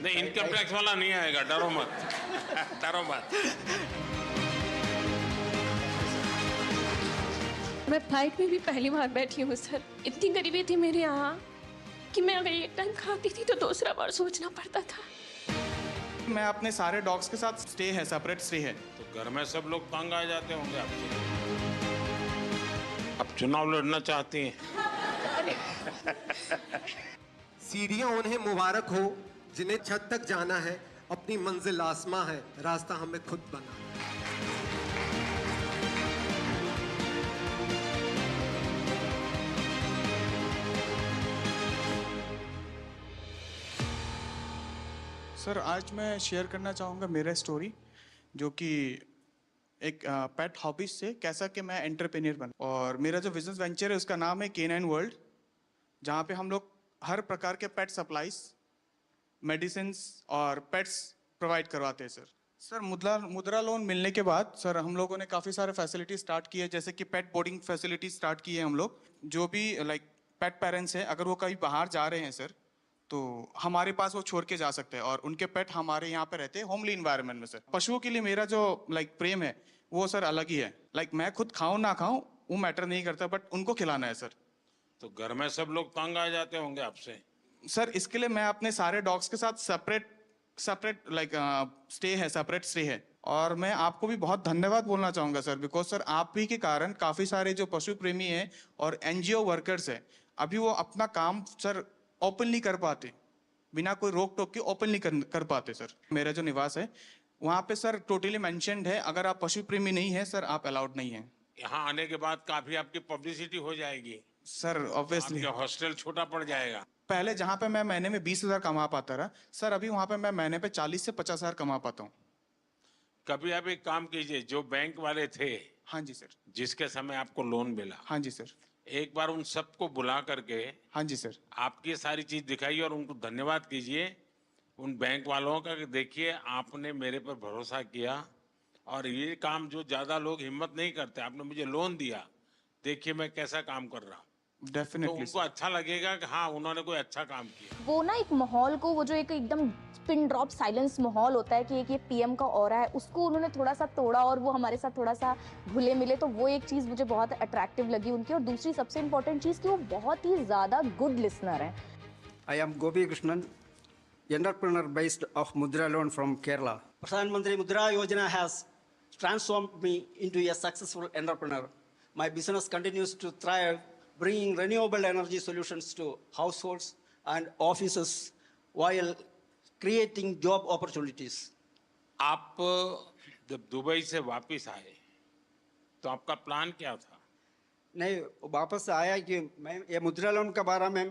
नहीं, income tax वाला नहीं आएगा, डरो मत। डरो मत। मैं फ्लाइट में भी पहली बार बैठी हूँ सर। इतनी गरीबी थी मेरे यहाँ कि मैं अगर एक टाइम खाती थी तो दूसरा बार सोचना पड़ता था। मैं अपने सारे डॉग्स के साथ स्टे है, सेपरेट स्टे है। तो घर में सब लोग तंग आ जाते होंगे आपसे। अब चुनाव लड़ना चाहती हैं। सीढ़ियां उन्हें मुबारक हो जिन्हें छत तक जाना है, अपनी मंजिल आसमां है, रास्ता हमें खुद बना। सर आज मैं शेयर करना चाहूँगा मेरा स्टोरी, जो कि एक पेट हॉबीज से कैसा कि मैं एंटरप्रेन्योर बना। और मेरा जो बिजनेस वेंचर है उसका नाम है K9 वर्ल्ड, जहाँ पे हम लोग हर प्रकार के पेट सप्लाईज, मेडिसिन और पेट्स प्रोवाइड करवाते हैं सर मुद्रा लोन मिलने के बाद सर हम लोगों ने काफ़ी सारे फैसिलिटी स्टार्ट की है, जैसे कि पेट बोर्डिंग फैसिलिटी स्टार्ट की है हम लोग। जो भी लाइक पेट पेरेंट्स हैं, अगर वो कहीं बाहर जा रहे हैं सर, तो हमारे पास वो छोड़ के जा सकते हैं और उनके पेट हमारे यहाँ पे रहते हैं होमली इन्वायरमेंट में सर। पशुओं के लिए मेरा जो लाइक प्रेम है वो सर अलग ही है। लाइक मैं खुद खाऊं ना खाऊं वो मैटर नहीं करता, बट उनको खिलाना है सर। तो घर में सब लोग तंग आ जाते होंगे आपसे। सर इसके लिए मैं अपने सारे डॉग्स के साथ सेपरेट लाइक स्टे है, सेपरेट स्टे है। और मैं आपको भी बहुत धन्यवाद बोलना चाहूंगा सर, बिकॉज सर आप ही के कारण काफी सारे जो पशु प्रेमी हैं और NGO वर्कर्स हैं, अभी वो अपना काम सर ओपनली कर पाते, बिना कोई रोक टोक के ओपनली कर पाते सर। मेरा जो निवास है वहाँ पे सर टोटली मेंशन्ड है, अगर आप पशु प्रेमी नहीं है सर आप अलाउड नहीं है। यहाँ आने के बाद काफी आपकी पब्लिसिटी हो जाएगी सर ऑब्वियसली आपका हॉस्टल छोटा पड़ जाएगा। पहले जहाँ पे मैं महीने में 20,000 कमा पाता रहा सर, अभी वहाँ पे मैं महीने पे 40 से 50,000 कमा पाता हूँ। कभी आप एक काम कीजिए, जो बैंक वाले थे, हाँ जी सर। जिसके समय आपको लोन मिला, हाँ जी सर। एक बार उन सबको बुला करके हाँ जी सर। आपकी सारी चीज दिखाइए और उनको धन्यवाद कीजिए उन बैंक वालों का कि देखिए आपने मेरे पर भरोसा किया और ये काम जो ज्यादा लोग हिम्मत नहीं करते, आपने मुझे लोन दिया, देखिए मैं कैसा काम कर रहा हूँ। तो डेफिनेटली उनको अच्छा लगेगा कि हाँ उन्होंने कोई अच्छा काम किया। वो ना एक माहौल को, वो जो एक एकदम पिन ड्रॉप साइलेंस माहौल होता है कि एक ये PM का ऑरा है, उसको उन्होंने थोड़ा सा तोड़ा और वो हमारे साथ थोड़ा सा घुले मिले। तो वो एक चीज़ मुझे बहुत अट्रैक्टिव लगी उनकी। और दूसरी सबसे इम्पोर्टेंट चीज़ कि वो बहुत ही ज़्यादा गुड लिसनर हैं। I am Gopi Krishnan, entrepreneur based of Mudra Loan from Kerala. Pradhan Mantri Mudra Yojana has transformed me into a successful entrepreneur. My business continues to thrive, bringing renewable energy solutions to households and offices while creating job opportunities. आप जब Dubai से वापस आए तो आपका plan क्या था? नहीं, वापस आया कि मैं ये मुद्रा लोन के बारे में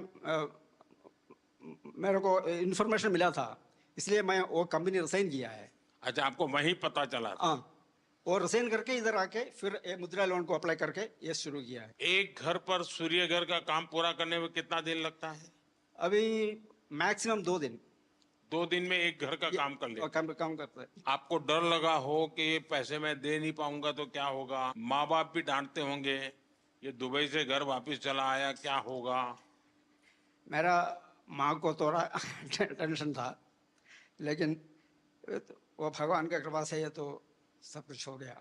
मेरे को इन्फॉर्मेशन मिला था, इसलिए मैं वो कंपनी रिसाइन किया है। अच्छा, आपको वहीं पता चला था? हाँ, और रिसाइन करके इधर आके फिर ये मुद्रा लोन को अप्लाई करके ये शुरू किया है। एक घर पर सूर्य घर का काम पूरा करने में कितना दिन लगता है? अभी मैक्सिमम 2 दिन। 2 दिन में एक घर का काम कर ले। काम करता है। आपको डर लगा हो कि ये पैसे मैं दे नहीं पाऊंगा तो क्या होगा? माँ बाप भी डांटते होंगे, ये दुबई से घर वापस चला आया, क्या होगा? मेरा माँ को थोड़ा टेंशन था, लेकिन वो भगवान की कृपा से ये तो सब कुछ हो गया।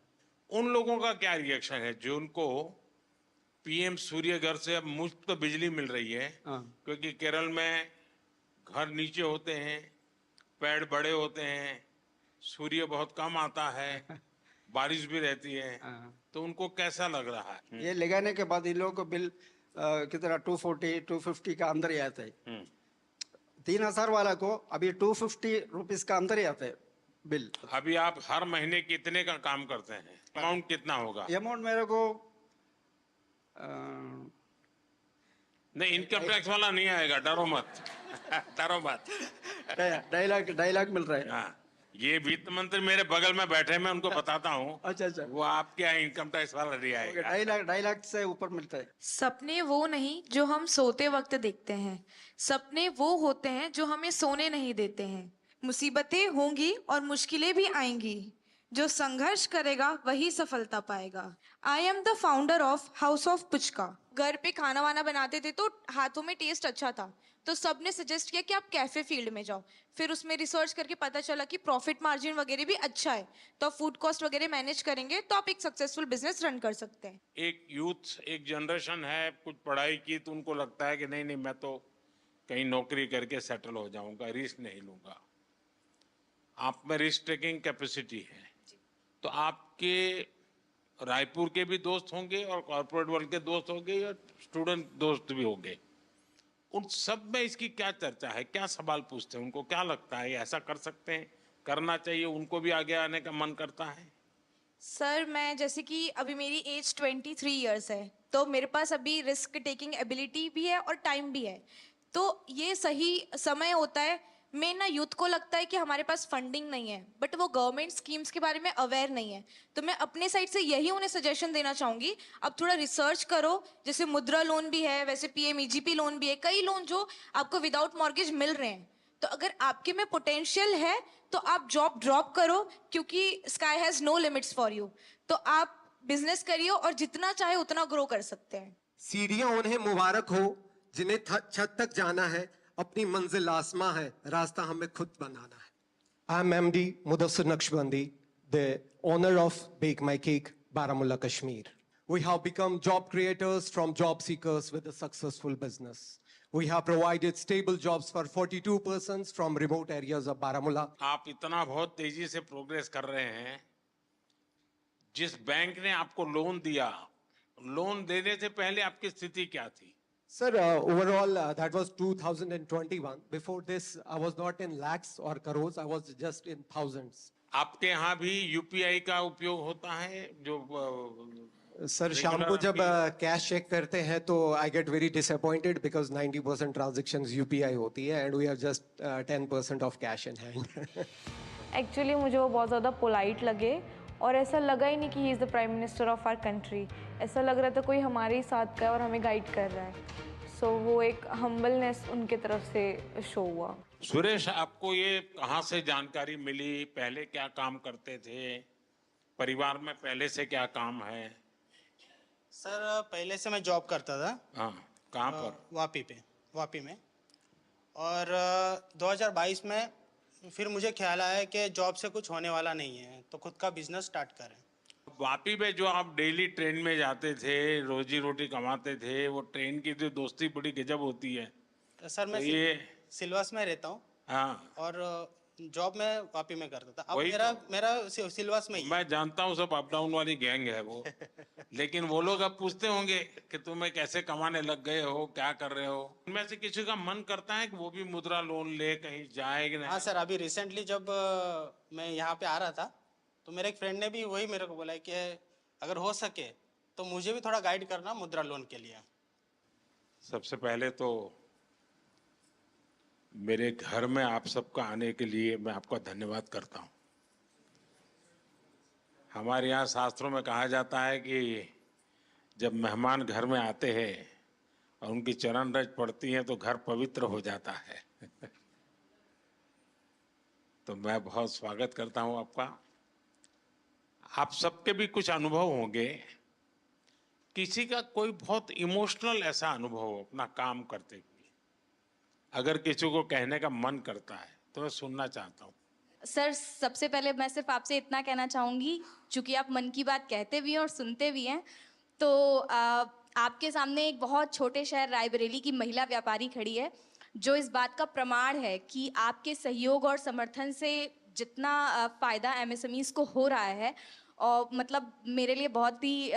उन लोगों का क्या रिएक्शन है जो उनको PM सूर्य घर से अब मुफ्त बिजली मिल रही है? क्योंकि केरल में घर नीचे होते हैं, पेड़ बड़े होते हैं, सूर्य बहुत कम आता है, बारिश भी रहती है, तो उनको कैसा लग रहा है? ये लगाने के बाद इन लोगों को बिल कितना 240-250 का अंदर ही आता है। 3,000 वाला को अभी 250 रुपीज का अंदर ही आता है बिल। अभी आप हर महीने कितने का काम करते हैं? अमाउंट कितना होगा? अमाउंट मेरे को नहीं, इनकम टैक्स वाला नहीं आएगा, डरो मत। डरो मत। 2.5 लाख मिल रहा है। हाँ, ये वित्त मंत्री मेरे बगल में बैठे, मैं उनको बताता हूँ। अच्छा। वो आपके यहाँ इनकम टैक्स वाला नहीं आएगा। 2.5 लाख से ऊपर मिलता है। सपने वो नहीं जो हम सोते वक्त देखते हैं, सपने वो होते हैं जो हमें सोने नहीं देते हैं। मुसीबतें होंगी और मुश्किलें भी आएंगी, जो संघर्ष करेगा वही सफलता पाएगा। I am the founder of house of puchka. घर पे खाना वाना बनाते थे तो हाथों में टेस्ट अच्छा था, तो सबने सजेस्ट किया कि आप कैफे फील्ड में जाओ। फिर उसमें रिसर्च करके पता चला कि प्रॉफिट मार्जिन वगैरह भी अच्छा है, तो आप फूड कॉस्ट वगैरह मैनेज करेंगे तो आप एक सक्सेसफुल बिजनेस रन कर सकते हैं। एक यूथ, एक जनरेशन है, कुछ पढ़ाई की तो उनको लगता है कि नहीं नहीं मैं तो कहीं नौकरी करके सेटल हो जाऊंगा, रिस्क नहीं लूंगा। आप में रिस्क टेकिंग कैपेसिटी है, तो आपके रायपुर के भी दोस्त होंगे और कॉर्पोरेट वर्ल्ड के दोस्त होंगे और स्टूडेंट दोस्त भी होंगे। उन सब में इसकी क्या चर्चा है, क्या सवाल पूछते हैं, उनको क्या लगता है ऐसा कर सकते हैं, करना चाहिए, उनको भी आगे आने का मन करता है? सर मैं जैसे कि अभी मेरी एज 23 इयर्स है, तो मेरे पास अभी रिस्क टेकिंग एबिलिटी भी है और टाइम भी है, तो ये सही समय होता है। मैं ना यूथ को लगता है कि हमारे पास फंडिंग नहीं है, बट वो गवर्नमेंट स्कीम्स के बारे में अवेयर नहीं है, तो मैं अपने साइड से यही उन्हें सजेशन देना चाहूंगी, अब थोड़ा रिसर्च करो। जैसे मुद्रा लोन भी है, वैसे पीएमईजीपी लोन भी है, कई लोन जो आपको विदाउट मॉर्गेज मिल रहे हैं। तो अगर आपके में पोटेंशियल है तो आप जॉब ड्रॉप करो, क्योंकि sky has no limits for you. तो आप बिजनेस करिए और जितना चाहे उतना ग्रो कर सकते हैं। सीढ़ियां उन्हें मुबारक हो जिन्हें छत तक जाना है, अपनी मंजिल आसमां है, रास्ता हमें खुद बनाना है। I am MD Mudassir Naqshbandi, the owner of Bake My Cake, Baramulla, Kashmir. We have become job creators from job seekers with a successful business. We have provided stable jobs for 42 persons from remote areas of Baramulla. आप इतना बहुत तेजी से progress कर रहे हैं, जिस bank ने आपको लोन दिया, लोन देने से पहले आपकी स्थिति क्या थी? Sir, overall, that was 2021. Before this, I was not in lakhs or crores. I was just in thousands. आपके यहाँ भी यूपीआई का उपयोग होता है जो सर शाम को जब कैश चेक करते हैं तो I get very disappointed because 90% transactions UPI होती है and we are just 10% of cash in hand. Actually मुझे वो बहुत ज़्यादा पोलाइट लगे और ऐसा लगा ही नहीं कि he is the prime minister of our country. ऐसा लग रहा था कोई हमारे ही साथ का है और हमें गाइड कर रहा है। सो वो एक हम्बलनेस उनके तरफ से शो हुआ। सुरेश, आपको ये कहाँ से जानकारी मिली? पहले क्या काम करते थे? परिवार में पहले से क्या काम है? सर पहले से मैं जॉब करता था। हाँ, कहाँ पर? वापी में। और 2022 में फिर मुझे ख्याल आया कि जॉब से कुछ होने वाला नहीं है, तो खुद का बिजनेस स्टार्ट करें। वापी में जो आप डेली ट्रेन में जाते थे, रोजी रोटी कमाते थे, वो ट्रेन की जो दोस्ती बड़ी गजब होती है। सर मैं तो ये सिलवास में रहता हूँ। हाँ, और जॉब में वापी में करता था। अब वही मेरा सिलवास में ही है। मैं जानता हूँ, सब अप डाउन वाली गैंग है वो। लेकिन वो लोग अब पूछते होंगे कि तुम्हें कैसे कमाने लग गए हो, क्या कर रहे हो? उनमें से किसी का मन करता है कि वो भी मुद्रा लोन ले कहीं जाए कि नहीं? हाँ सर, अभी रिसेंटली जब मैं यहाँ पे आ रहा था तो मेरे एक फ्रेंड ने भी वही मेरे को बोला कि अगर हो सके तो मुझे भी थोड़ा गाइड करना मुद्रा लोन के लिए। सबसे पहले तो मेरे घर में आप सबका आने के लिए मैं आपका धन्यवाद करता हूँ। हमारे यहाँ शास्त्रों में कहा जाता है कि जब मेहमान घर में आते हैं और उनकी चरण रज पड़ती है तो घर पवित्र हो जाता है। तो मैं बहुत स्वागत करता हूँ आपका। आप सबके भी कुछ अनुभव होंगे, किसी का कोई बहुत इमोशनल ऐसा अनुभव हो अपना काम करते हुए, अगर किसी को कहने का मन करता है तो मैं सुनना चाहता हूँ। सर सबसे पहले मैं सिर्फ आपसे इतना कहना चाहूँगी, चूँकि आप मन की बात कहते भी हैं और सुनते भी हैं, तो आपके सामने एक बहुत छोटे शहर रायबरेली की महिला व्यापारी खड़ी है, जो इस बात का प्रमाण है कि आपके सहयोग और समर्थन से जितना फ़ायदा एमएसएमईज़ को हो रहा है, और मतलब मेरे लिए बहुत ही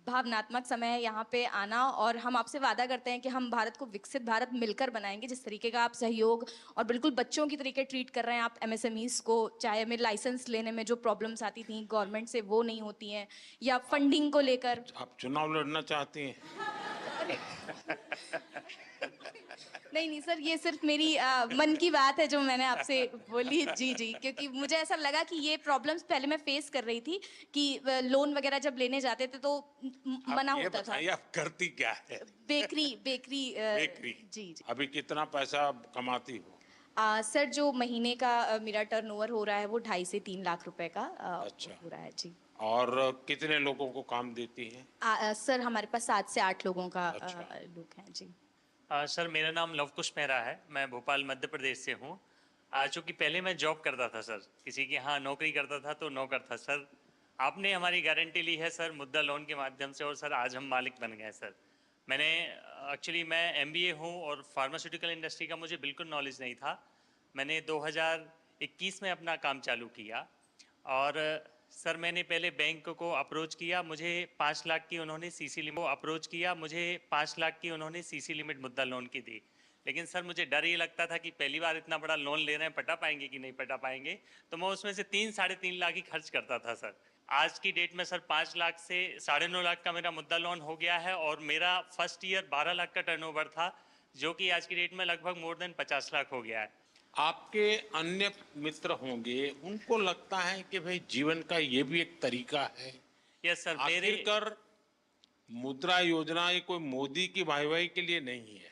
भावनात्मक समय है यहाँ पे आना। और हम आपसे वादा करते हैं कि हम भारत को विकसित भारत मिलकर बनाएंगे। जिस तरीके का आप सहयोग और बिल्कुल बच्चों की तरीके ट्रीट कर रहे हैं आप एमएसएमईज़ को, चाहे हमें लाइसेंस लेने में जो प्रॉब्लम्स आती थी गवर्नमेंट से वो नहीं होती हैं, या फंडिंग को लेकर। आप चुनाव लड़ना चाहती हैं? नहीं सर, ये सिर्फ मेरी मन की बात है जो मैंने आपसे बोली। जी, क्योंकि मुझे ऐसा लगा कि ये प्रॉब्लम्स पहले मैं फेस कर रही थी कि लोन वगैरह जब लेने जाते थे तो मना होता था। आप करती क्या है? बेकरी। जी। अभी कितना पैसा कमाती हो? सर जो महीने का मेरा टर्नओवर हो रहा है वो 2.5 से 3 लाख रुपए का अच्छा हो रहा है जी। और कितने लोगों को काम देती है? सर हमारे पास 7 से 8 लोगों का अच्छा। लोग हैं जी। सर मेरा नाम लवकुश मेहरा है, मैं भोपाल मध्य प्रदेश से हूँ। चूँकि पहले मैं जॉब करता था सर, किसी के यहाँ नौकरी करता था तो नौकर था सर। आपने हमारी गारंटी ली है सर मुद्रा लोन के माध्यम से, और सर आज हम मालिक बन गए सर। मैंने एक्चुअली मैं MBA हूँ और फार्मास्यूटिकल इंडस्ट्री का मुझे बिल्कुल नॉलेज नहीं था। मैंने 2021 में अपना काम चालू किया और सर मैंने पहले बैंक को अप्रोच किया, मुझे 5 लाख की उन्होंने सीसी लिमिट मुद्रा लोन की दी। लेकिन सर मुझे डर ये लगता था कि पहली बार इतना बड़ा लोन ले रहे हैं, पटा पाएंगे कि नहीं पटा पाएंगे, तो मैं उसमें से 3-3.5 लाख ही खर्च करता था सर। आज की डेट में सर 5 लाख से 9.5 लाख का मेरा मुद्रा लोन हो गया है और मेरा फर्स्ट ईयर 12 लाख का टर्नओवर था, जो कि आज की डेट में लगभग मोर देन 50 लाख हो गया है। आपके अन्य मित्र होंगे, उनको लगता है कि भाई जीवन का ये भी एक तरीका है। यस सर, मेरे आखिरकार मुद्रा योजना ये कोई मोदी की वाहवाही के लिए नहीं है।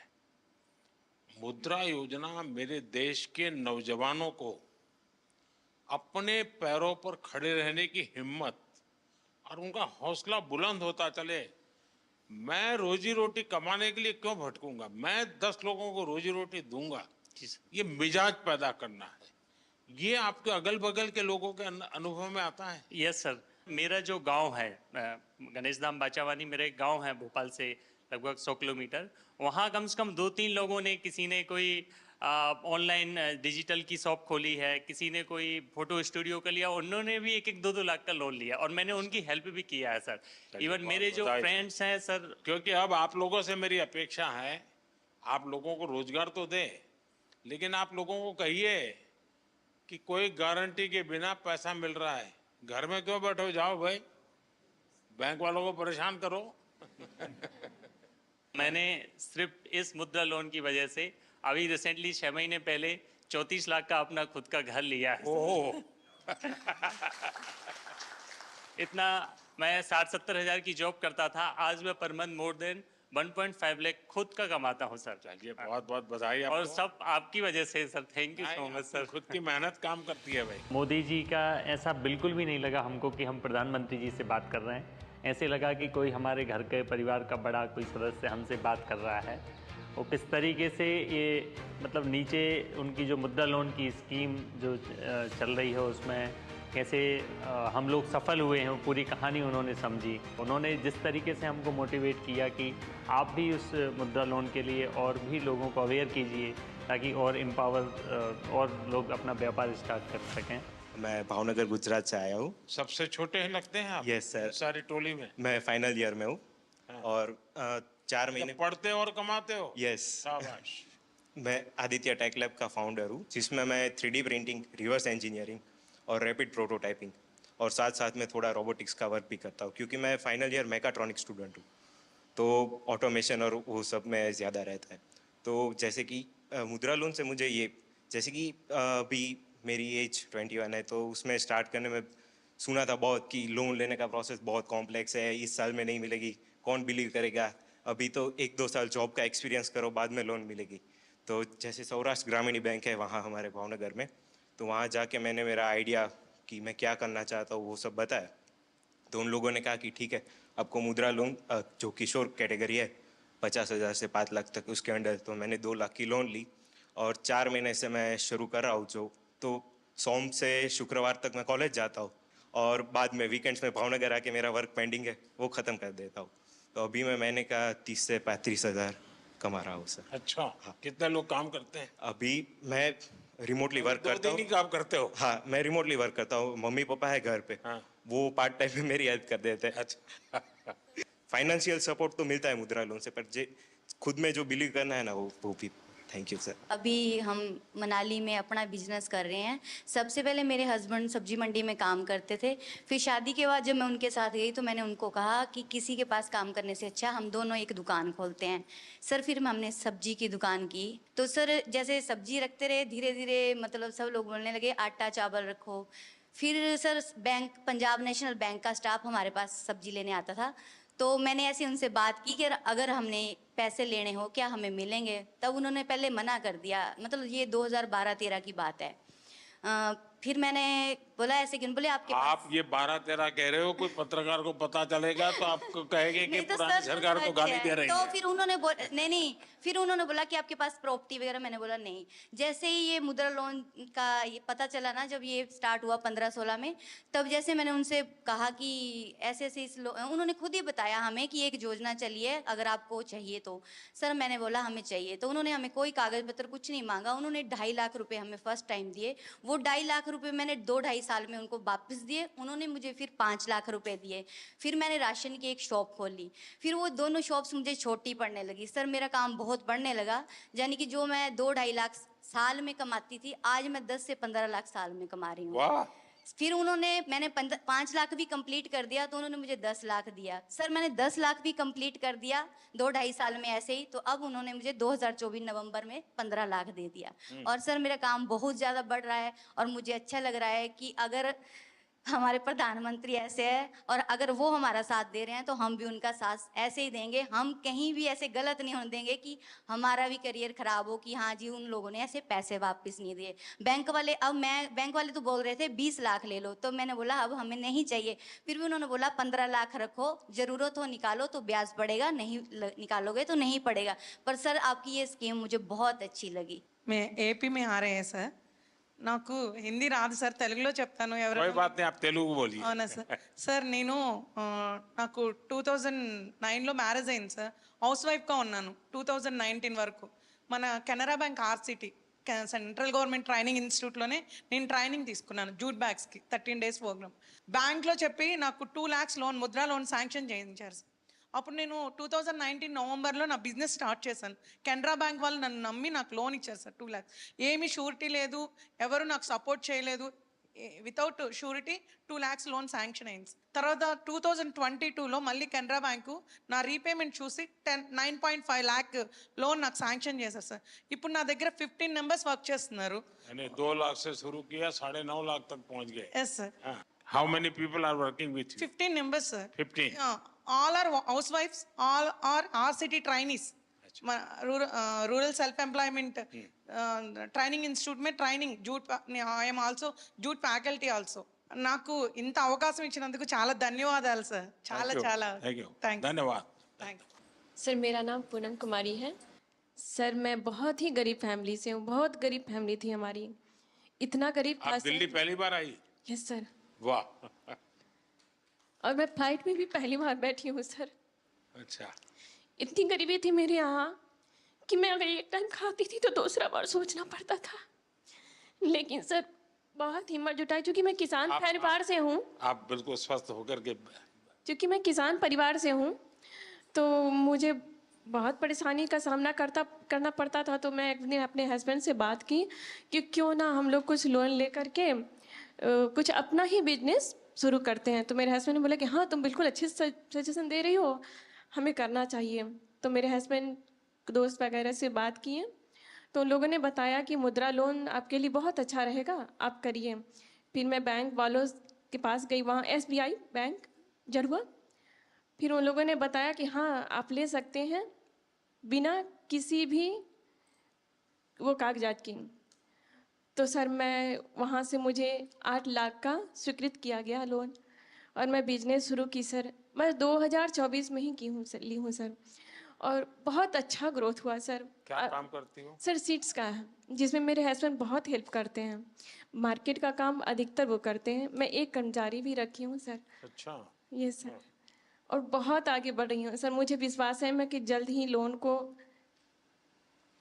मुद्रा योजना मेरे देश के नौजवानों को अपने पैरों पर खड़े रहने की हिम्मत और उनका हौसला बुलंद होता चले। मैं रोजी रोटी कमाने के लिए क्यों भटकूंगा, मैं 10 लोगों को रोजी रोटी दूंगा, ये मिजाज पैदा करना है। ये आपके अगल बगल के लोगों के अनुभव में आता है? यस सर, मेरा जो गांव है गणेश धाम बाचावानी, मेरा एक गांव है भोपाल से लगभग 100 किलोमीटर। वहाँ कम से कम 2-3 लोगों ने, किसी ने कोई ऑनलाइन डिजिटल की शॉप खोली है, किसी ने कोई फोटो स्टूडियो का लिया, उन्होंने भी 1-2 लाख का लोन लिया और मैंने उनकी हेल्प भी किया है सर। इवन मेरे जो फ्रेंड्स हैं सर, क्योंकि अब आप लोगों से मेरी अपेक्षा है, आप लोगों को रोजगार तो दे, लेकिन आप लोगों को कहिए कि कोई गारंटी के बिना पैसा मिल रहा है, घर में क्यों बैठो, जाओ भाई बैंक वालों को परेशान करो। मैंने सिर्फ इस मुद्रा लोन की वजह से अभी रिसेंटली 6 महीने पहले 34 लाख का अपना खुद का घर लिया है। ओह इतना मैं 60-70 हज़ार की जॉब करता था, आज मैं per month more than 1.5 lakh खुद का कमाता हूँ सर। चलिए बहुत बहुत बधाई आपको। और सब आपकी वजह से sir, thank you so much sir. खुद की मेहनत काम करती है भाई। मोदी जी का ऐसा बिल्कुल भी नहीं लगा हमको कि हम प्रधानमंत्री जी से बात कर रहे हैं। ऐसे लगा कि कोई हमारे घर के परिवार का बड़ा कोई सदस्य हमसे बात कर रहा है। और किस तरीके से ये मतलब नीचे उनकी जो मुद्रा लोन की स्कीम जो चल रही है उसमें कैसे हम लोग सफल हुए हैं, वो पूरी कहानी उन्होंने समझी। उन्होंने जिस तरीके से हमको मोटिवेट किया कि आप भी उस मुद्रा लोन के लिए और भी लोगों को अवेयर कीजिए ताकि और एम्पावर और लोग अपना व्यापार स्टार्ट कर सकें। मैं भावनगर गुजरात से आया हूँ। सबसे छोटे हैं लगते हैं आप? Yes sir. सारी टोली में मैं फाइनल ईयर में हूँ और 4 महीने पढ़ते और कमाते हो? यस। शाबाश। मैं आदित्य टेक लैब का फाउंडर हूँ, जिसमें मैं 3D प्रिंटिंग, रिवर्स इंजीनियरिंग और रैपिड प्रोटोटाइपिंग और साथ साथ में थोड़ा रोबोटिक्स का वर्क भी करता हूँ, क्योंकि मैं फाइनल ईयर मैकाट्रॉनिक स्टूडेंट हूँ, तो ऑटोमेशन और वो सब में ज़्यादा रहता है। तो जैसे कि मुद्रा लोन से मुझे ये, जैसे कि अभी मेरी एज 21 है, तो उसमें स्टार्ट करने में सुना था बहुत कि लोन लेने का प्रोसेस बहुत कॉम्प्लेक्स है, इस साल में नहीं मिलेगी, कौन बिलीव करेगा, अभी तो 1-2 साल जॉब का एक्सपीरियंस करो बाद में लोन मिलेगी। तो जैसे सौराष्ट्र ग्रामीण बैंक है वहाँ हमारे भावनगर में, तो वहाँ जाके मैंने मेरा आइडिया कि मैं क्या करना चाहता हूँ वो सब बताया। तो उन लोगों ने कहा कि ठीक है, आपको मुद्रा लोन जो किशोर कैटेगरी है 50,000 से 5 लाख तक उसके अंडर, तो मैंने 2 लाख की लोन ली और 4 महीने से मैं शुरू कर रहा हूँ। जो तो सोम से शुक्रवार तक मैं कॉलेज जाता हूँ और बाद में वीकेंड्स में भावनगर आके मेरा वर्क पेंडिंग है वो ख़त्म कर देता हूँ। तो अभी मैं महीने का 30 से 35 हज़ार कमा रहा हूँ सर। अच्छा हाँ। कितने लोग काम करते हैं? अभी मैं रिमोटली वर्क करता हूँ। 2 दिन ही काम करते हो? हाँ, मैं रिमोटली वर्क करता हूँ। मम्मी पापा है घर पे, हाँ। वो पार्ट टाइम में मेरी हेल्प कर देते हैं। अच्छा फाइनेंशियल सपोर्ट तो मिलता है मुद्रा लोन से, पर खुद में जो बिलीव करना है ना वो भी। Thank you sir. अभी हम मनाली में अपना बिजनेस कर रहे हैं। सबसे पहले मेरे हस्बैंड सब्जी मंडी में काम करते थे, फिर शादी के बाद जब मैं उनके साथ गई तो मैंने उनको कहा कि किसी के पास काम करने से अच्छा हम दोनों एक दुकान खोलते हैं। सर फिर हमने सब्जी की दुकान की, तो सर जैसे सब्जी रखते रहे, धीरे धीरे मतलब सब लोग बोलने लगे आटा चावल रखो। फिर sir bank, Punjab national bank का स्टाफ हमारे पास सब्जी लेने आता था, तो मैंने ऐसे उनसे बात की कि अगर हमने पैसे लेने हो क्या हमें मिलेंगे। तब उन्होंने पहले मना कर दिया, मतलब ये 2012-13 की बात है। फिर मैंने बोला ऐसे क्यों, बोले आपके पास आप ये 12-13 कह रहे हो, कोई पत्रकार को पता चलेगा तो आपको कहेंगे कि नहीं तो पुरानी सर सरकार को सच गाली है। दे रही तो है। फिर उन्होंने नहीं, फिर उन्होंने बोला कि आपके पास प्रॉपर्टी वगैरह, मैंने बोला नहीं। जैसे ही ये मुद्रा लोन का ये पता चला ना, जब ये स्टार्ट हुआ 15-16 में, तब जैसे मैंने उनसे कहा कि ऐसे ऐसे उन्होंने खुद ही बताया हमें कि एक योजना चली है, अगर आपको चाहिए तो। सर मैंने बोला हमें चाहिए, तो उन्होंने हमें कोई कागज पत्र कुछ नहीं मांगा, उन्होंने 2.5 लाख रुपए हमें फर्स्ट टाइम दिए। वो 2.5 लाख रुपए मैंने 2-2.5 साल में उनको वापस दिए। उन्होंने मुझे फिर 5 लाख रुपए दिए। फिर मैंने राशन की एक शॉप खोली। फिर वो दोनों शॉप्स मुझे छोटी पड़ने लगी। सर मेरा काम बहुत बढ़ने लगा, यानी कि जो मैं 2-2.5 लाख साल में कमाती थी, आज मैं 10 से 15 लाख साल में कमा रही हूँ। वाह। फिर मैंने 5 लाख भी कंप्लीट कर दिया, तो उन्होंने मुझे 10 लाख दिया। सर मैंने 10 लाख भी कंप्लीट कर दिया 2-2.5 साल में ऐसे ही, तो अब उन्होंने मुझे 2024 नवंबर में 15 लाख दे दिया। और सर मेरा काम बहुत ज़्यादा बढ़ रहा है, और मुझे अच्छा लग रहा है कि अगर हमारे प्रधानमंत्री ऐसे है और अगर वो हमारा साथ दे रहे हैं, तो हम भी उनका साथ ऐसे ही देंगे। हम कहीं भी ऐसे गलत नहीं होने देंगे कि हमारा भी करियर खराब हो कि हाँ जी उन लोगों ने ऐसे पैसे वापस नहीं दिए। बैंक वाले तो बोल रहे थे 20 लाख ले लो, तो मैंने बोला अब हमें नहीं चाहिए। फिर भी उन्होंने बोला 15 लाख रखो, जरूरत हो निकालो तो ब्याज पड़ेगा, नहीं निकालोगे तो नहीं पड़ेगा। पर सर आपकी ये स्कीम मुझे बहुत अच्छी लगी। मैं एपी में आ रहे हैं सर, నాకు హిందీ రాదు సార్, తెలుగులో చెప్తాను ఎవరైనా। कोई बात नहीं, आप तेलुगु बोलिए। అవునా సార్? సార్ నేను నాకు 2009లో మ్యారేజ్ అయింది సార్, హౌస్ వైఫ్గా ఉన్నాను 2019 వరకు। మన Canara bank RCT central government training ఇన్స్టిట్యూట్లోనే నేను ట్రైనింగ్ తీసుకున్నాను జూట్ బ్యాగ్స్కి 13 days ప్రోగ్రామ్। బ్యాంక్లో చెప్పి నాకు 2 lakhs loan, Mudra loan sanction చేయించారు సార్। అప్పుడు నేను 2019 నవంబర్లో నా బిజినెస్ స్టార్ట్ చేశాను। కెనరా బ్యాంక్ వాళ్ళు నన్ను నమ్మి నాకు లోన్ ఇచ్చారు సార్ 2 lakhs। ఏమీ షూరిటీ లేదు, ఎవరు నాకు సపోర్ట్ చేయలేదు, without surety 2 lakhs loan sanction అయింది। తర్వాత 2022లో మళ్ళీ కెనరా బ్యాంకు నా రీపేమెంట్ చూసి 9.5 lakh లోన్ నాకు శాంక్షన్ చేశారు సార్। ఇప్పుడు నా దగ్గర 15 members వర్క్ చేస్తున్నారు। 2 लाख से शुरू किया, 9.5 लाख तक पहुंच गए। Yes sir. How many people are working with you? 15 members sir. 15. All are housewives, all are RCT trainees. Rural self employment training institute में training jute, I am also jute faculty also. నాకు ఇంత అవకాశం ఇచ్చినందుకు చాలా ధన్యవాదాలు sir, చాలా చాలా धन्यवाद। Thank you. सर मेरा नाम पूनम कुमारी है। सर मैं बहुत ही गरीब फैमिली से हूँ, बहुत गरीब फैमिली थी हमारी। इतना गरीब था आप दिल्ली पहली बार आई? Yes sir. वाह। और मैं फ्लाइट में भी पहली बार बैठी हूँ सर। अच्छा। इतनी गरीबी थी मेरे यहाँ कि मैं अगर एक टाइम खाती थी तो दूसरा बार सोचना पड़ता था। लेकिन सर बहुत हिम्मत जुटाई, क्योंकि मैं किसान परिवार से हूँ। आप बिल्कुल स्वस्थ होकर के। क्योंकि मैं किसान परिवार से हूँ, तो मुझे बहुत परेशानी का सामना करना पड़ता था। तो मैं अपने हस्बैंड से बात की कि क्यों ना हम लोग कुछ लोन ले करके कुछ अपना ही बिजनेस शुरू करते हैं। तो मेरे हस्बैंड ने बोला कि हाँ तुम बिल्कुल अच्छे सजेशन दे रही हो, हमें करना चाहिए। तो मेरे हस्बैंड दोस्त वगैरह से बात किए, तो उन लोगों ने बताया कि मुद्रा लोन आपके लिए बहुत अच्छा रहेगा, आप करिए। फिर मैं बैंक वालों के पास गई, वहाँ SBI बैंक जरुआ। फिर उन लोगों ने बताया कि हाँ आप ले सकते हैं बिना किसी भी वो कागजात की। तो सर मैं वहाँ से मुझे 8 लाख का स्वीकृत किया गया लोन, और मैं बिजनेस शुरू की सर। मैं 2024 में ही की हूँ सर, ली हूँ सर, और बहुत अच्छा ग्रोथ हुआ सर। क्या काम करती हो? सर सीड्स का है, जिसमें मेरे हस्बैंड बहुत हेल्प करते हैं। मार्केट का काम अधिकतर वो करते हैं, मैं एक कर्मचारी भी रखी हूँ सर। अच्छा। ये सर, और बहुत आगे बढ़ रही हूँ सर। मुझे विश्वास है मैं कि जल्द ही लोन को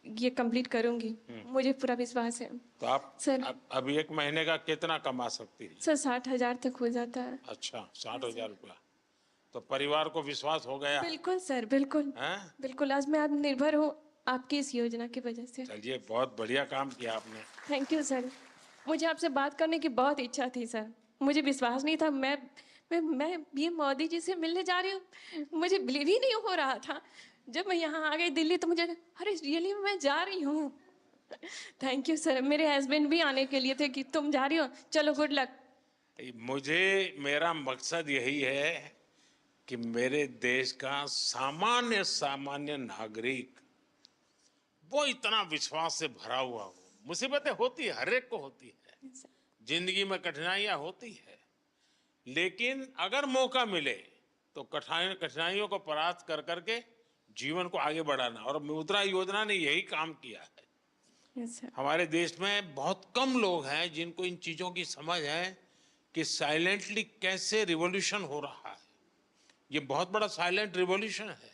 ये कंप्लीट करूँगी, मुझे पूरा विश्वास है। तो आप सर अभी 1 महीने का कितना कमा सकती है? सर 60,000 तक हो जाता है। अच्छा, 60,000 रुपया। तो परिवार को विश्वास हो गया? बिल्कुल सर, बिल्कुल बिल्कुल। आज मैं आत्मनिर्भर हूँ आपकी इस योजना की वजह से। चलिए, बहुत बढ़िया काम किया आपने। Thank you sir. मुझे आपसे बात करने की बहुत इच्छा थी सर, मुझे विश्वास नहीं था। मैं ये मोदी जी से मिलने जा रही हूँ, मुझे बिलीव ही नहीं हो रहा था। जब मैं यहाँ आ गई दिल्ली, तो मुझे अरे रियली मैं जा रही हूँ। Thank you sir. मेरे हस्बैंड भी आने के लिए थे कि तुम जा रही हो, चलो गुड लक। मेरा मकसद यही है कि मेरे देश का सामान्य नागरिक वो इतना विश्वास से भरा हुआ हो। मुसीबतें होती है, हर एक को होती है, जिंदगी में कठिनाइयां होती है, लेकिन अगर मौका मिले तो कठिनाइयों को परास्त कर करके जीवन को आगे बढ़ाना, और मुद्रा योजना ने यही काम किया है। Yes, sir. हमारे देश में बहुत कम लोग हैं जिनको इन चीजों की समझ है कि साइलेंटली कैसे रिवॉल्यूशन हो रहा है। ये बहुत बड़ा साइलेंट रिवॉल्यूशन है।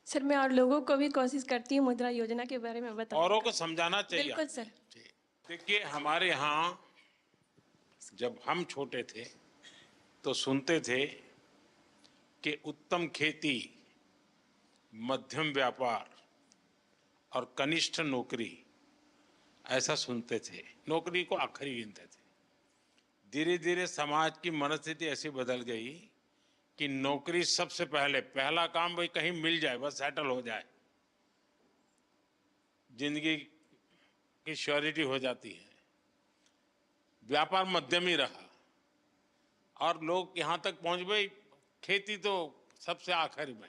सर, मैं और लोगों को भी कोशिश करती हूँ मुद्रा योजना के बारे में बताने औरों का। को समझाना चाहिए। बिल्कुल सर। देखिए, हमारे यहाँ जब हम छोटे थे तो सुनते थे कि उत्तम खेती, मध्यम व्यापार और कनिष्ठ नौकरी, ऐसा सुनते थे। नौकरी को आखिरी गिनते थे। धीरे धीरे समाज की मनस्थिति ऐसी बदल गई कि नौकरी सबसे पहला काम भाई कहीं मिल जाए, बस सेटल हो जाए, जिंदगी की श्योरिटी हो जाती है। व्यापार मध्यम ही रहा और लोग यहाँ तक पहुंच गए, खेती तो सबसे आखिर में।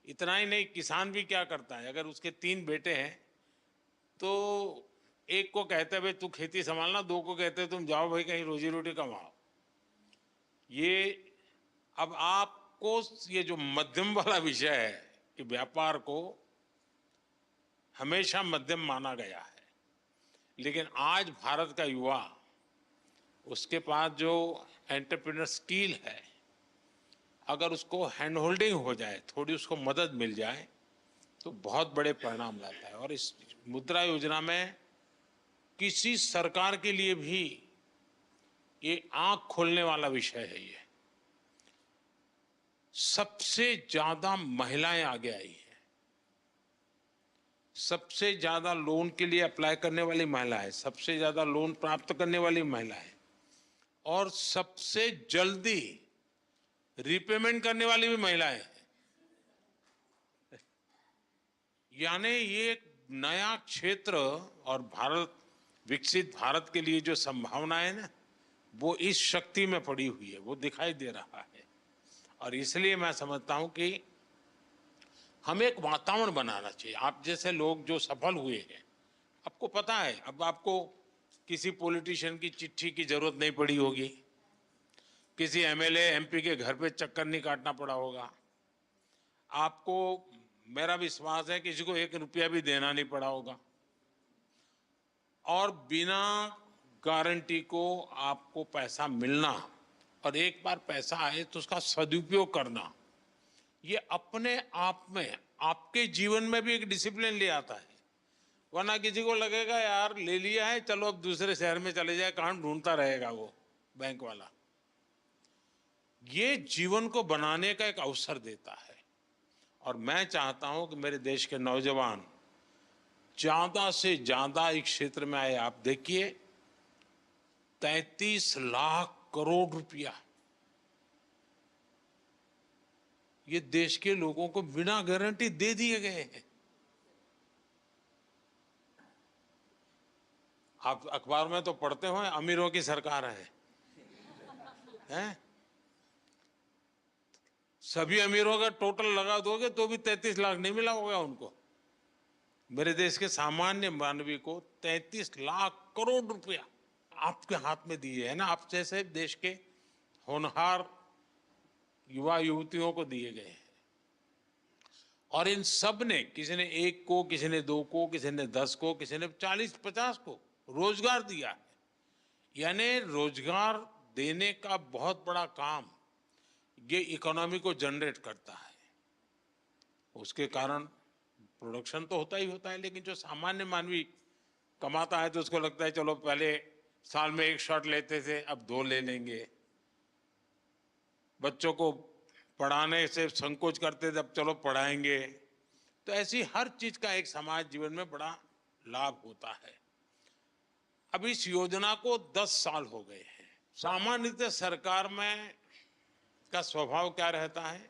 इतना ही नहीं, किसान भी क्या करता है, अगर उसके 3 बेटे हैं तो एक को कहते हैं भाई तू खेती संभालना, 2 को कहते हैं तुम जाओ भाई कहीं रोजी रोटी कमाओ। ये अब आपको ये जो मध्यम वाला विषय है कि व्यापार को हमेशा मध्यम माना गया है, लेकिन आज भारत का युवा, उसके पास जो एंटरप्रेन्योर स्किल है, अगर उसको हैंड होल्डिंग हो जाए, थोड़ी उसको मदद मिल जाए तो बहुत बड़े परिणाम लाता है। और इस मुद्रा योजना में किसी सरकार के लिए भी ये आंख खोलने वाला विषय है। ये सबसे ज्यादा महिलाएं आगे आई हैं, सबसे ज्यादा लोन के लिए अप्लाई करने वाली महिलाएं, सबसे ज्यादा लोन प्राप्त करने वाली महिलाएं, और सबसे जल्दी रिपेमेंट करने वाली भी महिलाएं हैं। यानी ये एक नया क्षेत्र, और भारत, विकसित भारत के लिए जो संभावना है ना, वो इस शक्ति में पड़ी हुई है, वो दिखाई दे रहा है। और इसलिए मैं समझता हूं कि हमें एक वातावरण बनाना चाहिए। आप जैसे लोग जो सफल हुए हैं, आपको पता है, अब आपको किसी पॉलिटिशियन की चिट्ठी की जरूरत नहीं पड़ी होगी, किसी एमएलए एमपी के घर पे चक्कर नहीं काटना पड़ा होगा, आपको, मेरा विश्वास है, किसी को 1 रुपया भी देना नहीं पड़ा होगा, और बिना गारंटी को आपको पैसा मिलना, और एक बार पैसा आए तो उसका सदुपयोग करना, ये अपने आप में आपके जीवन में भी एक डिसिप्लिन ले आता है। वरना किसी को लगेगा यार ले लिया है, चलो अब दूसरे शहर में चले जाए, कहाँ ढूंढता रहेगा वो बैंक वाला। ये जीवन को बनाने का एक अवसर देता है। और मैं चाहता हूं कि मेरे देश के नौजवान ज्यादा से ज्यादा इस क्षेत्र में आए। आप देखिए, 33 लाख करोड़ रुपया ये देश के लोगों को बिना गारंटी दे दिए गए हैं। आप अखबार में तो पढ़ते हो अमीरों की सरकार है, हैं? सभी अमीरों का टोटल लगा दोगे तो भी 33 लाख नहीं मिला होगा उनको। मेरे देश के सामान्य मानवी को 33 लाख करोड़ रुपया आपके हाथ में दिए है ना, आप जैसे देश के होनहार युवा युवतियों को दिए गए हैं। और इन सब ने, किसी ने 1 को, किसी ने 2 को, किसी ने 10 को, किसी ने 40-50 को रोजगार दिया है। यानी रोजगार देने का बहुत बड़ा काम ये इकोनॉमी को जनरेट करता है। उसके कारण प्रोडक्शन तो होता ही होता है, लेकिन जो सामान्य मानवी कमाता है तो उसको लगता है चलो पहले साल में 1 शॉट लेते थे, अब 2 ले लेंगे। बच्चों को पढ़ाने से संकोच करते थे, अब चलो पढ़ाएंगे। तो ऐसी हर चीज का एक समाज जीवन में बड़ा लाभ होता है। अब इस योजना को 10 साल हो गए हैं। सामान्यतः सरकार में का स्वभाव क्या रहता है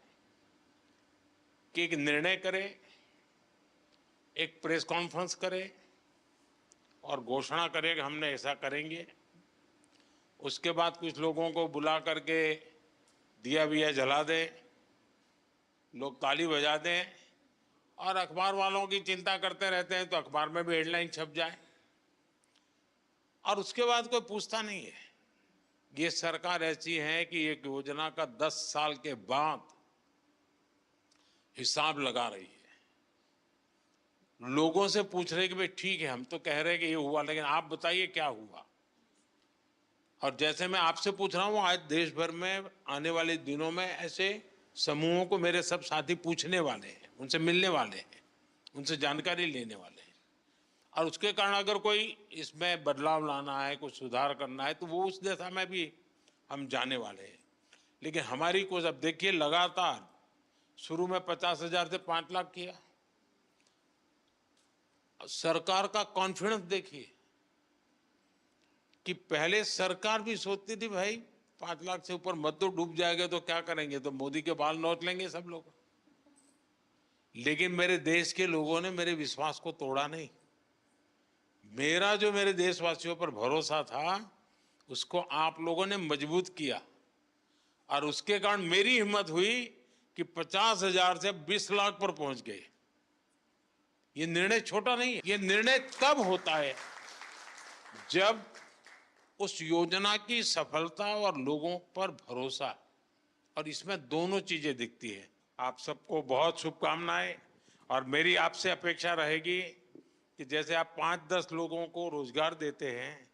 कि एक निर्णय करे, एक प्रेस कॉन्फ्रेंस करे और घोषणा करे कि हमने ऐसा करेंगे। उसके बाद कुछ लोगों को बुला करके दिया विया जला दे, लोग ताली बजा दें, और अखबार वालों की चिंता करते रहते हैं तो अखबार में भी हेडलाइन छप जाए। और उसके बाद कोई पूछता नहीं है। ये सरकार ऐसी है कि एक योजना का 10 साल के बाद हिसाब लगा रही है। लोगों से पूछ रहे कि भाई ठीक है, हम तो कह रहे हैं कि ये हुआ, लेकिन आप बताइए क्या हुआ। और जैसे मैं आपसे पूछ रहा हूं, आज देश भर में आने वाले दिनों में ऐसे समूहों को मेरे सब साथी पूछने वाले हैं, उनसे मिलने वाले हैं, उनसे जानकारी लेने वाले हैं। और उसके कारण अगर कोई इसमें बदलाव लाना है, कुछ सुधार करना है, तो वो उस दिशा में भी हम जाने वाले हैं। लेकिन हमारी कोशिश, अब देखिए, लगातार शुरू में 50,000 से 5 लाख किया। सरकार का कॉन्फिडेंस देखिए कि पहले सरकार भी सोचती थी भाई 5 लाख से ऊपर मत तो, डूब जाएगा तो क्या करेंगे, तो मोदी के बाल नोच लेंगे सब लोग। लेकिन मेरे देश के लोगों ने मेरे विश्वास को तोड़ा नहीं। मेरा जो मेरे देशवासियों पर भरोसा था, उसको आप लोगों ने मजबूत किया। और उसके कारण मेरी हिम्मत हुई कि 50,000 से 20 लाख पर पहुंच गए। ये निर्णय छोटा नहीं है। ये निर्णय तब होता है जब उस योजना की सफलता और लोगों पर भरोसा, और इसमें दोनों चीजें दिखती है। आप सबको बहुत शुभकामनाएं। और मेरी आपसे अपेक्षा रहेगी कि जैसे आप 5-10 लोगों को रोजगार देते हैं,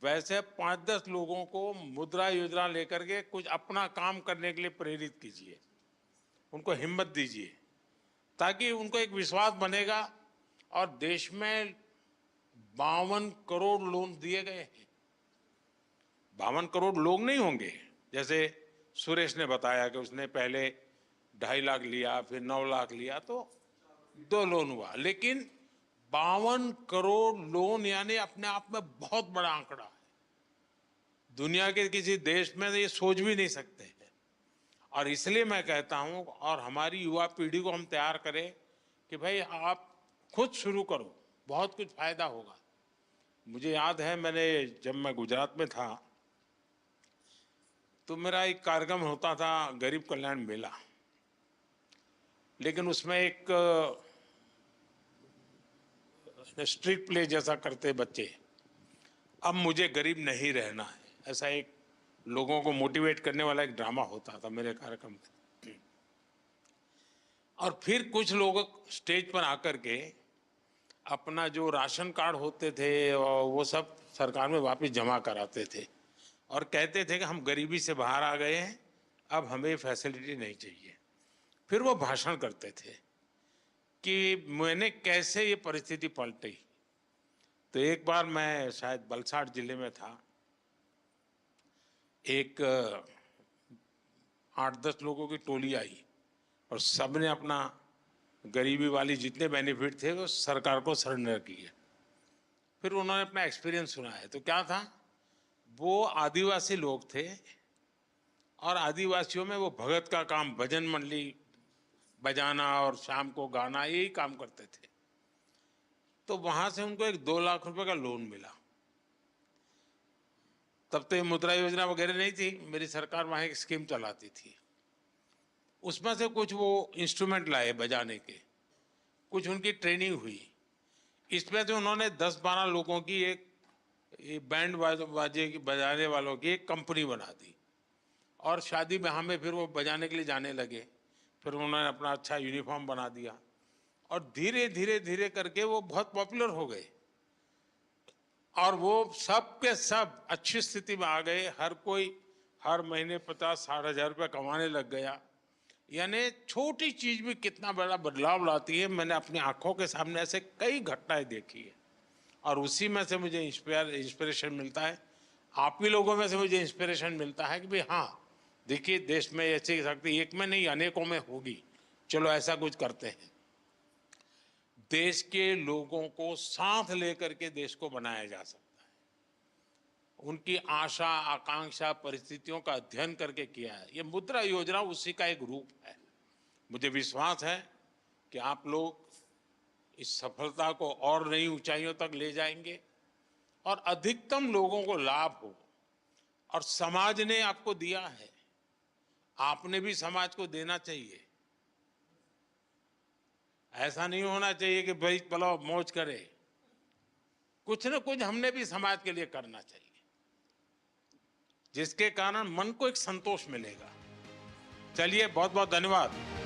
वैसे 5-10 लोगों को मुद्रा योजना लेकर के कुछ अपना काम करने के लिए प्रेरित कीजिए, उनको हिम्मत दीजिए, ताकि उनको एक विश्वास बनेगा। और देश में 52 करोड़ लोन दिए गए हैं। 52 करोड़ लोग नहीं होंगे, जैसे सुरेश ने बताया कि उसने पहले 2.5 लाख लिया, फिर 9 लाख लिया, तो 2 लोन हुआ। लेकिन 52 करोड़ लोन यानी अपने आप में बहुत बड़ा आंकड़ा है। दुनिया के किसी देश में ये सोच भी नहीं सकते हैं। और इसलिए मैं कहता हूं, और हमारी युवा पीढ़ी को हम तैयार करें कि भाई आप खुद शुरू करो, बहुत कुछ फायदा होगा। मुझे याद है, जब मैं गुजरात में था तो मेरा एक कार्यक्रम होता था, गरीब कल्याण मेला। लेकिन उसमें एक स्ट्रीट प्ले जैसा करते बच्चे, अब मुझे गरीब नहीं रहना है, ऐसा एक लोगों को मोटिवेट करने वाला एक ड्रामा होता था मेरे कार्यक्रम में। और फिर कुछ लोग स्टेज पर आकर के अपना जो राशन कार्ड होते थे वो सब सरकार में वापस जमा कराते थे और कहते थे कि हम गरीबी से बाहर आ गए हैं, अब हमें फैसिलिटी नहीं चाहिए। फिर वो भाषण करते थे कि मैंने कैसे ये परिस्थिति पलटी। तो एक बार मैं शायद वलसाड़ जिले में था, एक 8-10 लोगों की टोली आई और सबने अपना गरीबी वाली जितने बेनिफिट थे वो सरकार को सरेंडर किए। फिर उन्होंने अपना एक्सपीरियंस सुनाया। तो क्या था, वो आदिवासी लोग थे और आदिवासियों में वो भगत का काम, भजन मंडली बजाना और शाम को गाना, यही काम करते थे। तो वहां से उनको एक 2 लाख रुपए का लोन मिला। तब तो ये मुद्रा योजना वगैरह नहीं थी, मेरी सरकार वहां एक स्कीम चलाती थी। उसमें से कुछ वो इंस्ट्रूमेंट लाए बजाने के, कुछ उनकी ट्रेनिंग हुई। इसमें से उन्होंने 10-12 लोगों की एक बैंड बाजे की बजाने वालों की एक कंपनी बना दी और शादी ब्याह में फिर वो बजाने के लिए जाने लगे। फिर उन्होंने अपना अच्छा यूनिफॉर्म बना दिया और धीरे धीरे धीरे करके वो बहुत पॉपुलर हो गए और वो सब के सब अच्छी स्थिति में आ गए। हर कोई हर महीने 50-60 हज़ार रुपये कमाने लग गया। यानी छोटी चीज भी कितना बड़ा बदलाव लाती है। मैंने अपनी आंखों के सामने ऐसे कई घटनाएं देखी है और उसी में से मुझे इंस्पिरेशन मिलता है। आप ही लोगों में से मुझे इंस्पिरेशन मिलता है कि भाई हाँ, देखिए देश में ऐसी शक्ति एक में नहीं अनेकों में होगी, चलो ऐसा कुछ करते हैं। देश के लोगों को साथ लेकर के देश को बनाया जा सकता है। उनकी आशा आकांक्षा परिस्थितियों का अध्ययन करके किया है। ये मुद्रा योजना उसी का एक रूप है। मुझे विश्वास है कि आप लोग इस सफलता को और नई ऊंचाइयों तक ले जाएंगे और अधिकतम लोगों को लाभ हो। और समाज ने आपको दिया है, आपने भी समाज को देना चाहिए। ऐसा नहीं होना चाहिए कि भाई चलो मौज करे। कुछ न कुछ हमने भी समाज के लिए करना चाहिए, जिसके कारण मन को एक संतोष मिलेगा। चलिए, बहुत बहुत धन्यवाद।